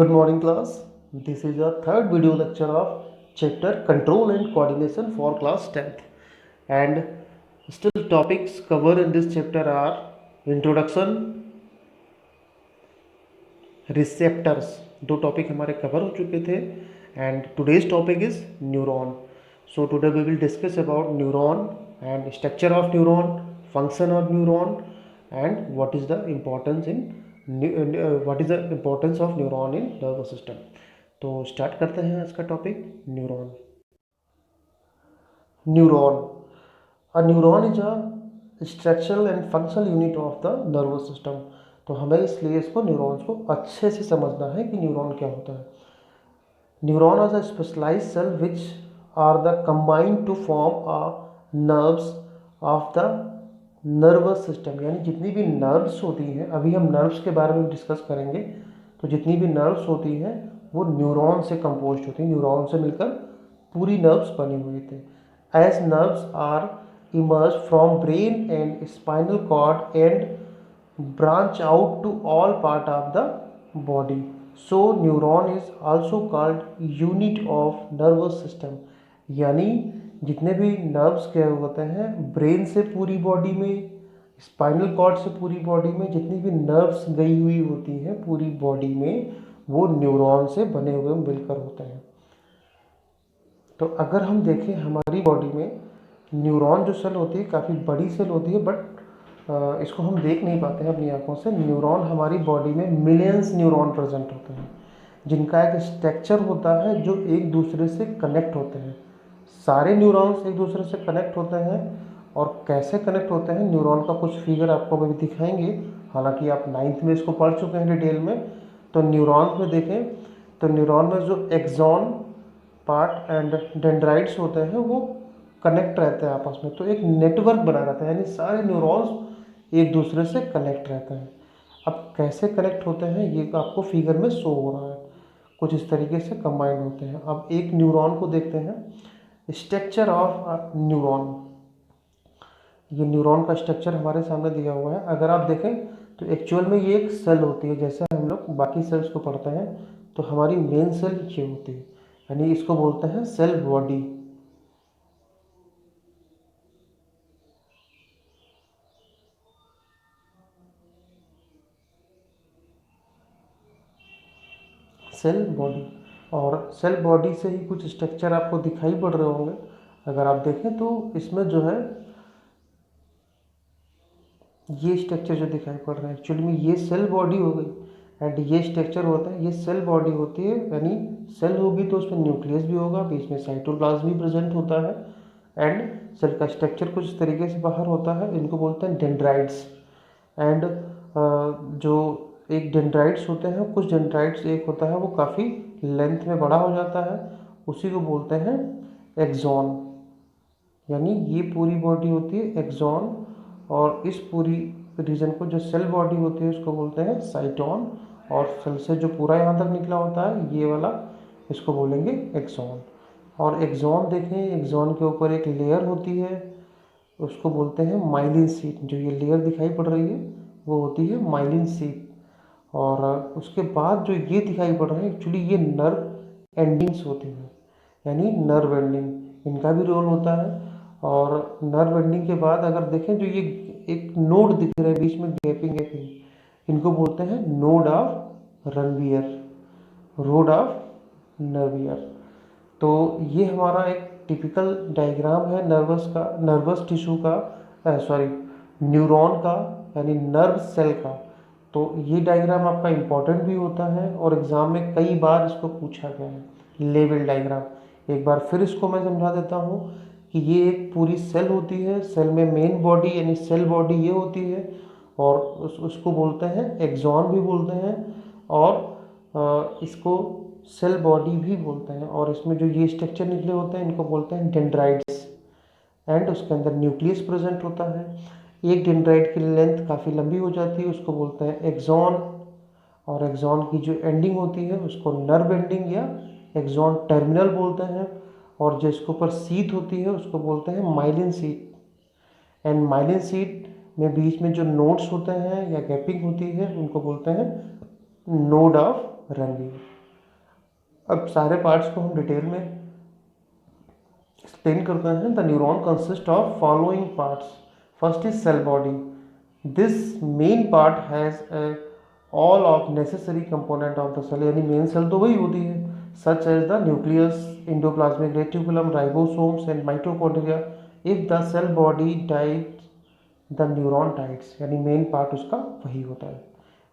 Good morning class. This is our third video lecture of chapter Control and Coordination for class 10th. And still topics covered in this chapter are Introduction, Receptors. दो topic हमारे cover हो चुके थे and today's topic is neuron. So today we will discuss about neuron and structure of neuron, function of neuron and what is the importance in what is the importance of neuron in nervous system. तो start करते हैं आज का topic neuron. Neuron, a neuron is a structural and functional unit of the nervous system. तो हमें इसलिए इसको neurons को अच्छे से समझना है कि न्यूरॉन क्या होता है. Neuron are the specialised cell which are the combined to form a nerves of the nervous system. यानी जितनी भी नर्व्स होती हैं, अभी हम नर्व्स के बारे में डिस्कस करेंगे, तो जितनी भी नर्व्स होती हैं वो न्यूरॉन से कंपोज होती हैं. न्यूरॉन से मिलकर पूरी नर्व्स बनी हुई थी. As nerves are emerge from brain and spinal cord and branch out to all part of the body. So neuron is also called unit of nervous system. यानी जितने भी नर्व्स क्या होते हैं, ब्रेन से पूरी बॉडी में, स्पाइनल कॉर्ड से पूरी बॉडी में जितनी भी नर्व्स गई हुई होती हैं पूरी बॉडी में, वो न्यूरॉन से बने हुए मिलकर होते हैं. तो अगर हम देखें हमारी बॉडी में न्यूरॉन जो सेल होती है काफ़ी बड़ी सेल होती है, बट इसको हम देख नहीं पाते हैं अपनी आंखों से. न्यूरॉन हमारी बॉडी में मिलियंस न्यूरॉन प्रेजेंट होते हैं जिनका एक स्ट्रक्चर होता है जो एक दूसरे से कनेक्ट होते हैं. सारे न्यूरॉन्स एक दूसरे से कनेक्ट होते हैं. और कैसे कनेक्ट होते हैं, न्यूरॉन का कुछ फिगर आपको अभी दिखाएंगे. हालांकि आप 9th में इसको पढ़ चुके हैं डिटेल में. तो न्यूरॉन में देखें तो न्यूरॉन में जो एक्सॉन पार्ट एंड डेंड्राइट्स होते हैं वो कनेक्ट रहते हैं आपस में. तो एक नेटवर्क बना रहता है, यानी सारे न्यूरॉन्स एक दूसरे से कनेक्ट रहते हैं. अब कैसे कनेक्ट होते हैं ये आपको फिगर में शो हो रहा है. कुछ इस तरीके से कंबाइंड होते हैं. अब एक न्यूरॉन को देखते हैं. स्ट्रक्चर ऑफ न्यूरॉन, ये न्यूरॉन का स्ट्रक्चर हमारे सामने दिया हुआ है. अगर आप देखें तो एक्चुअल में ये एक सेल होती है. जैसे हम लोग बाकी सेल्स को पढ़ते हैं तो हमारी मेन सेल ये होती है, यानी इसको बोलते हैं सेल बॉडी. सेल बॉडी, और सेल बॉडी से ही कुछ स्ट्रक्चर आपको दिखाई पड़ रहे होंगे. अगर आप देखें तो इसमें जो है ये स्ट्रक्चर जो दिखाई पड़ रहा है एक्चुअली में ये सेल बॉडी हो गई. एंड ये स्ट्रक्चर होता है, ये सेल बॉडी होती है. यानी सेल होगी तो उसमें न्यूक्लियस भी होगा, बीच में साइटोप्लाज्म भी प्रेजेंट होता है. एंड सेल का स्ट्रक्चर कुछ तरीके से बाहर होता है. इनको बोलते हैं डेंड्राइट्स. एंड जो एक डेंड्राइट्स होते हैं, कुछ डेंड्राइट्स एक होता है वो काफ़ी लेंथ में बड़ा हो जाता है, उसी को बोलते हैं एक्सॉन. यानी ये पूरी बॉडी होती है एक्सॉन, और इस पूरी रीजन को जो सेल बॉडी होती है उसको बोलते हैं साइटोन. और सेल से जो पूरा यहाँ तक निकला होता है ये वाला, इसको बोलेंगे एक्सॉन. और एक्सॉन देखें, एक्सॉन के ऊपर एक लेयर होती है, उसको बोलते हैं माइलिन शीट. जो ये लेयर दिखाई पड़ रही है वो होती है माइलिन शीट. और उसके बाद जो ये दिखाई पड़ रहा है एक्चुअली ये नर्व एंडिंग्स होती हैं, यानी नर्व एंडिंग, इनका भी रोल होता है. और नर्व एंडिंग के बाद अगर देखें जो ये एक नोड दिख रहे हैं बीच में गैपिंग, इनको बोलते हैं नोड ऑफ रनवियर, रोड ऑफ नर्वियर. तो ये हमारा एक टिपिकल डायग्राम है नर्वस का, नर्वस टिश्यू का, न्यूरॉन का, यानी नर्व सेल का. तो ये डायग्राम आपका इम्पॉर्टेंट भी होता है और एग्ज़ाम में कई बार इसको पूछा गया है. लेवल डायग्राम एक बार फिर इसको मैं समझा देता हूँ कि ये एक पूरी सेल होती है. सेल में मेन बॉडी यानी सेल बॉडी ये होती है, और उसको बोलते हैं एक्सॉन भी बोलते हैं, और इसको सेल बॉडी भी बोलते हैं. और इसमें जो ये स्ट्रक्चर निकले होते हैं इनको बोलते हैं डेंड्राइट्स. एंड उसके अंदर न्यूक्लियस प्रेजेंट होता है. एक डेंड्राइट की लेंथ काफ़ी लंबी हो जाती है, उसको बोलते हैं एक्सॉन. और एक्सॉन की जो एंडिंग होती है उसको नर्व एंडिंग या एक्सॉन टर्मिनल बोलते हैं. और जिसके ऊपर शीथ होती है उसको बोलते हैं myelin sheath. And myelin sheath में बीच में जो नोड्स होते हैं या गैपिंग होती है उनको बोलते हैं नोड ऑफ रहेंगी। अब सारे पार्ट्स को हम डिटेल में एक्सप्लेन करते हैं। The neuron consist of following parts. First is cell body. This main part has all of necessary component of the cell, यानी मेन सेल तो वही होती है, such as the nucleus, endoplasmic reticulum, ribosomes and mitochondria. If the cell body dies the neuron dies, यानी main part उसका वही होता है।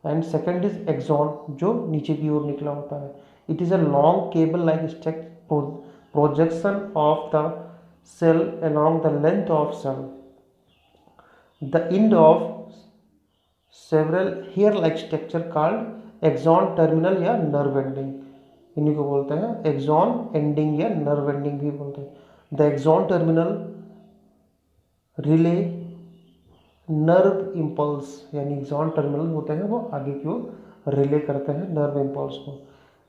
एंड सेकेंड इज एक्सॉन, जो नीचे की ओर निकला होता है। It is a long cable like stake projection of the cell along the length of cell, the end of several hair like structure called axon terminal या nerve ending, इन्हीं को बोलते हैं axon ending या nerve ending भी बोलते हैं। the axon terminal relay nerve impulse, यानी axon terminal होते हैं वो आगे की ओर रिले करते हैं nerve impulse को।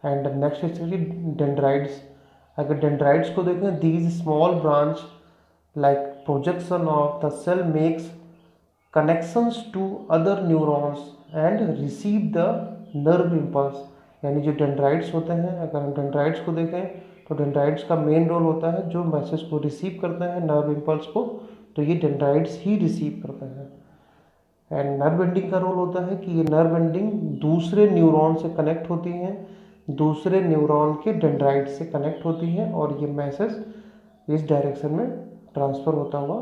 एंड नेक्स्ट है डेंड्राइड्स। अगर डेंड्राइड्स को देखें, these small branch like projection of the cell makes connections to other neurons and receive the nerve impulse, यानी जो डेंड्राइड्स होते हैं, अगर हम डेंड्राइड्स को देखें तो डेंड्राइड्स का मेन रोल होता है जो मैसेज को रिसीव करते हैं, नर्व इम्पल्स को, तो ये डेंड्राइड्स ही रिसीव करते हैं। एंड नर्व एंडिंग का रोल होता है कि ये नर्व एंडिंग दूसरे न्यूरॉन से कनेक्ट होती हैं, दूसरे न्यूरॉन के डेंड्राइट से कनेक्ट होती हैं और ये मैसेज इस डायरेक्शन में ट्रांसफ़र होता हुआ,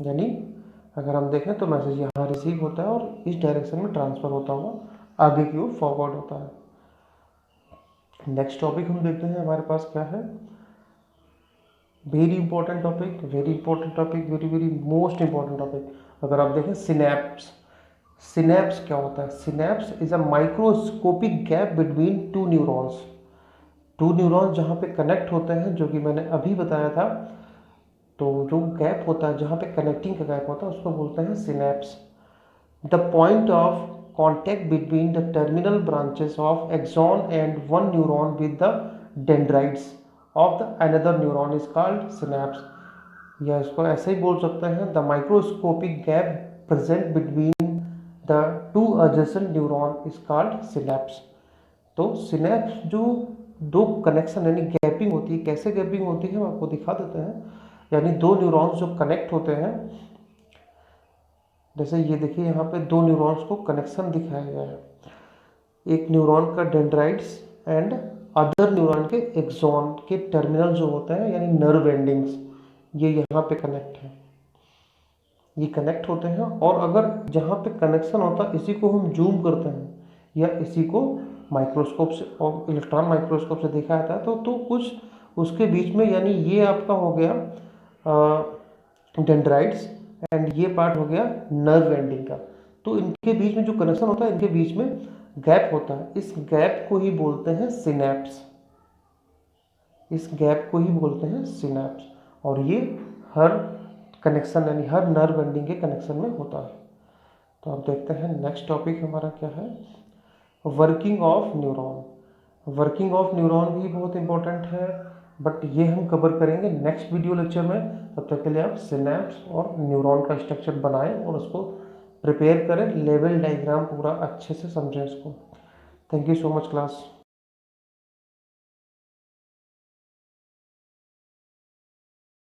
यानी अगर हम देखें तो मैसेज यहाँ रिसीव होता है और इस डायरेक्शन में ट्रांसफ़र होता हुआ आगे की ओर फॉरवर्ड होता है। नेक्स्ट टॉपिक हम देखते हैं हमारे पास क्या है। Very important topic, very important topic, very very most important topic. अगर आप देखें सिनैप्स, सिनैप्स क्या होता है? Synapse is a microscopic gap between two neurons. To neurons जहाँ पे कनेक्ट होते हैं, जो कि मैंने अभी बताया था, तो जो गैप होता है जहाँ पे कनेक्टिंग का गैप होता है उसको बोलते हैं synapse. The point of contact between the terminal branches of axon and one neuron with the dendrites of the another neuron is called synapse, या इसको ऐसे ही बोल सकते हैं the microscopic gap present between the two adjacent neuron is called synapse. तो synapse जो दो कनेक्शन यानी गैपिंग होती है, कैसे गैपिंग होती है हम आपको दिखा देते हैं। यानी दो न्यूरॉन्स जो कनेक्ट होते हैं, जैसे ये देखिए यहाँ पे दो न्यूरॉन्स को कनेक्शन दिखाया गया है, एक न्यूरॉन का डेंड्राइट्स एंड अदर न्यूरॉन के एक्सॉन के टर्मिनल जो होता है यानी नर्व एंडिंग्स, ये यहाँ पे कनेक्ट है, ये कनेक्ट होते हैं। और अगर जहाँ पे कनेक्शन होता है इसी को हम जूम करते हैं या इसी को माइक्रोस्कोप से और इलेक्ट्रॉन माइक्रोस्कोप से देखा जाता है तो कुछ उसके बीच में, यानी ये आपका हो गया डेंड्राइट्स एंड ये पार्ट हो गया नर्व एंडिंग का, तो इनके बीच में जो कनेक्शन होता है इनके बीच में गैप होता है, इस गैप को ही बोलते हैं सिनैप्स, इस गैप को ही बोलते हैं सिनैप्स। और ये हर कनेक्शन यानी हर नर्व एंडिंग के कनेक्शन में होता है। तो अब देखते हैं नेक्स्ट टॉपिक हमारा क्या है, working of neuron. Working of neuron भी बहुत इंपॉर्टेंट है, बट ये हम कवर करेंगे नेक्स्ट वीडियो लेक्चर में। तब तक के लिए आप सिनैप्स और न्यूरॉन का स्ट्रक्चर बनाएं और उसको प्रिपेयर करें, लेवल डायग्राम पूरा अच्छे से समझें इसको। Thank you so much class.